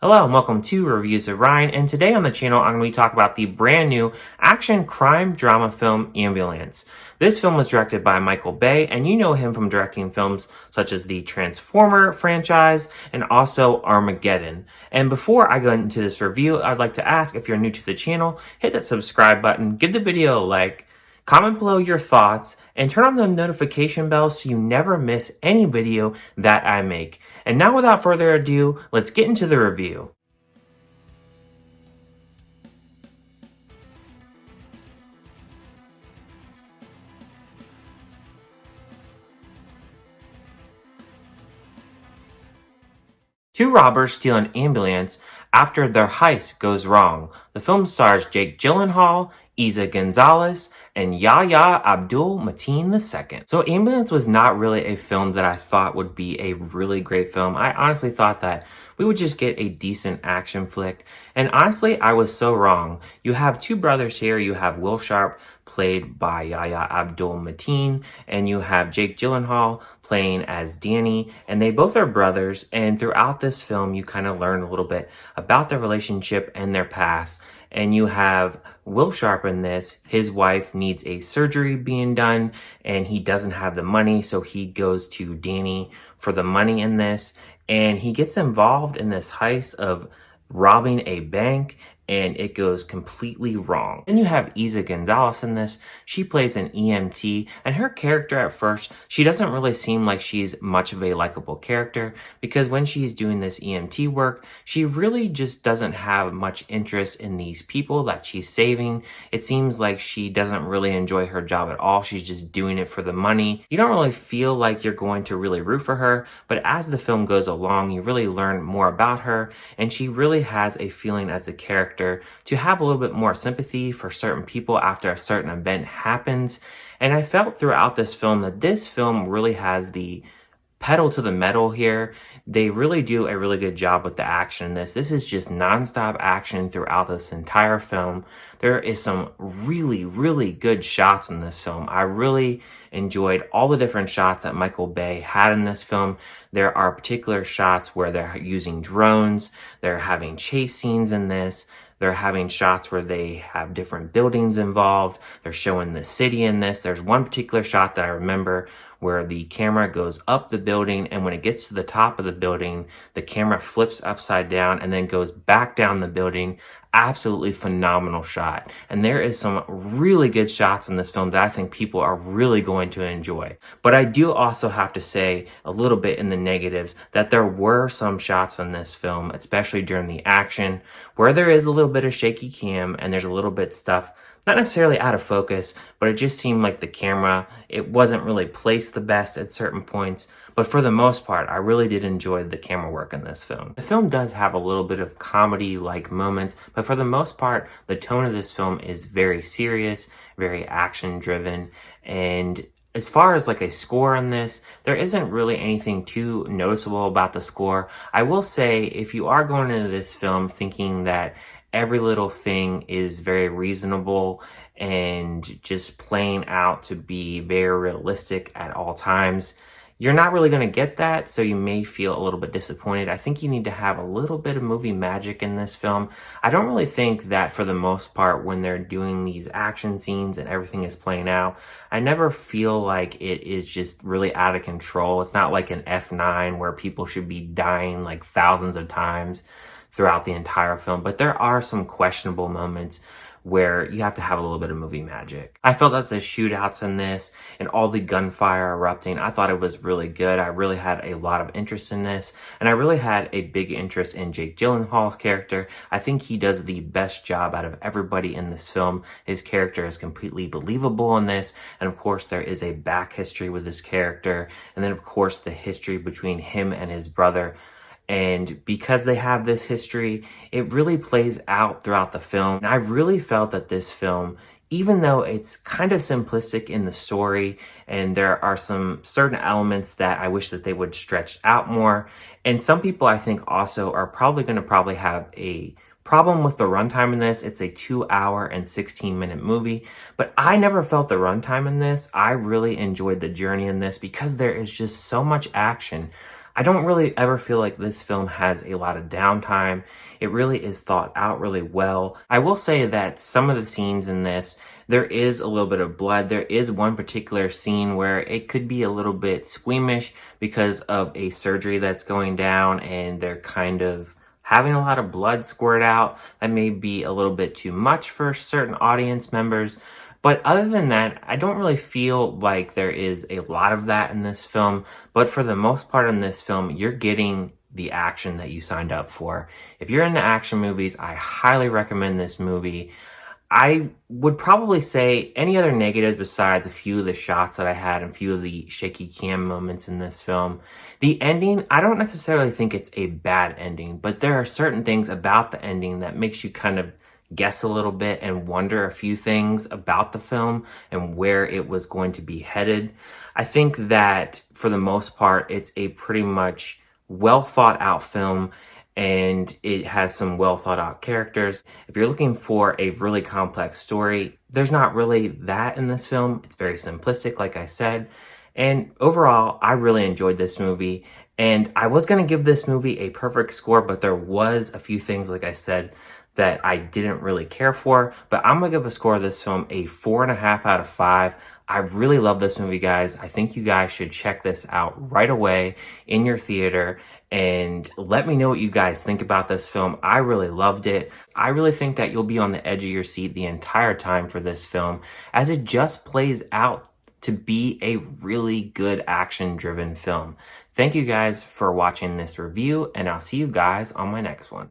Hello and welcome to Reviews of Ryan, and today on the channel I'm going to talk about the brand new action crime drama film Ambulance. This film was directed by Michael Bay, and you know him from directing films such as the Transformer franchise and also Armageddon. And before I go into this review, I'd like to ask, if you're new to the channel, hit that subscribe button, give the video a like, comment below your thoughts, and turn on the notification bell so you never miss any video that I make. And now without further ado, let's get into the review. Two robbers steal an ambulance after their heist goes wrong. The film stars Jake Gyllenhaal, Isa Gonzalez, and Yahya Abdul-Mateen II. So Ambulance was not really a film that I thought would be a really great film. I honestly thought that we would just get a decent action flick. And honestly, I was so wrong. You have two brothers here. You have Will Sharp, played by Yahya Abdul-Mateen, and you have Jake Gyllenhaal playing as Danny, and they both are brothers. And throughout this film, you kind of learn a little bit about their relationship and their past. And you have Will Sharp in this. His wife needs a surgery being done, and he doesn't have the money, so he goes to Danny for the money in this. And he gets involved in this heist of robbing a bank, and it goes completely wrong. Then you have Isa Gonzalez in this. She plays an EMT, and her character at first, she doesn't really seem like she's much of a likable character, because when she's doing this EMT work, she really just doesn't have much interest in these people that she's saving. It seems like she doesn't really enjoy her job at all. She's just doing it for the money. You don't really feel like you're going to really root for her, but as the film goes along, you really learn more about her, and she really has a feeling as a character to have a little bit more sympathy for certain people after a certain event happens. And I felt throughout this film that this film really has the pedal to the metal here. They really do a really good job with the action in this. This is just nonstop action throughout this entire film. There is some really, really good shots in this film. I really enjoyed all the different shots that Michael Bay had in this film. There are particular shots where they're using drones. They're having chase scenes in this. They're having shots where they have different buildings involved. They're showing the city in this. There's one particular shot that I remember where the camera goes up the building, and when it gets to the top of the building, the camera flips upside down and then goes back down the building. Absolutely phenomenal shot. And there is some really good shots in this film that I think people are really going to enjoy. But I do also have to say a little bit in the negatives that there were some shots in this film, especially during the action, where there is a little bit of shaky cam and there's a little bit stuff not necessarily out of focus, but it just seemed like the camera, it wasn't really placed the best at certain points. But for the most part, I really did enjoy the camera work in this film. The film does have a little bit of comedy-like moments, but for the most part, the tone of this film is very serious, very action-driven, and as far as like a score on this, there isn't really anything too noticeable about the score. I will say, if you are going into this film thinking that every little thing is very reasonable and just playing out to be very realistic at all times, you're not really going to get that, so you may feel a little bit disappointed. I think you need to have a little bit of movie magic in this film. I don't really think that for the most part when they're doing these action scenes and everything is playing out, I never feel like it is just really out of control. It's not like an F9 where people should be dying like thousands of times throughout the entire film, but there are some questionable moments where you have to have a little bit of movie magic. I felt that the shootouts in this and all the gunfire erupting, I thought it was really good. I really had a lot of interest in this, and I really had a big interest in Jake Gyllenhaal's character. I think he does the best job out of everybody in this film. His character is completely believable in this, and of course there is a back history with his character, and then of course the history between him and his brother. And because they have this history, it really plays out throughout the film. And I really felt that this film, even though it's kind of simplistic in the story, and there are some certain elements that I wish that they would stretch out more. And some people I think also are probably going to have a problem with the runtime in this. It's a 2-hour and 16-minute movie, but I never felt the runtime in this. I really enjoyed the journey in this because there is just so much action. I don't really ever feel like this film has a lot of downtime. It really is thought out really well. I will say that some of the scenes in this, there is a little bit of blood. There is one particular scene where it could be a little bit squeamish because of a surgery that's going down and they're kind of having a lot of blood squirt out. That may be a little bit too much for certain audience members. But other than that, I don't really feel like there is a lot of that in this film. But for the most part in this film, you're getting the action that you signed up for. If you're into action movies, I highly recommend this movie. I would probably say any other negatives besides a few of the shots that I had and a few of the shaky cam moments in this film. The ending, I don't necessarily think it's a bad ending, but there are certain things about the ending that makes you kind of guess a little bit and wonder a few things about the film and where it was going to be headed. I think that for the most part, it's a pretty much well thought out film and it has some well thought out characters. If you're looking for a really complex story, there's not really that in this film. It's very simplistic, like I said. And overall, I really enjoyed this movie. And I was going to give this movie a perfect score, but there was a few things, like I said, that I didn't really care for. But I'm going to give a score of this film a 4.5 out of 5. I really love this movie, guys. I think you guys should check this out right away in your theater and let me know what you guys think about this film. I really loved it. I really think that you'll be on the edge of your seat the entire time for this film as it just plays out to be a really good action-driven film. Thank you guys for watching this review, and I'll see you guys on my next one.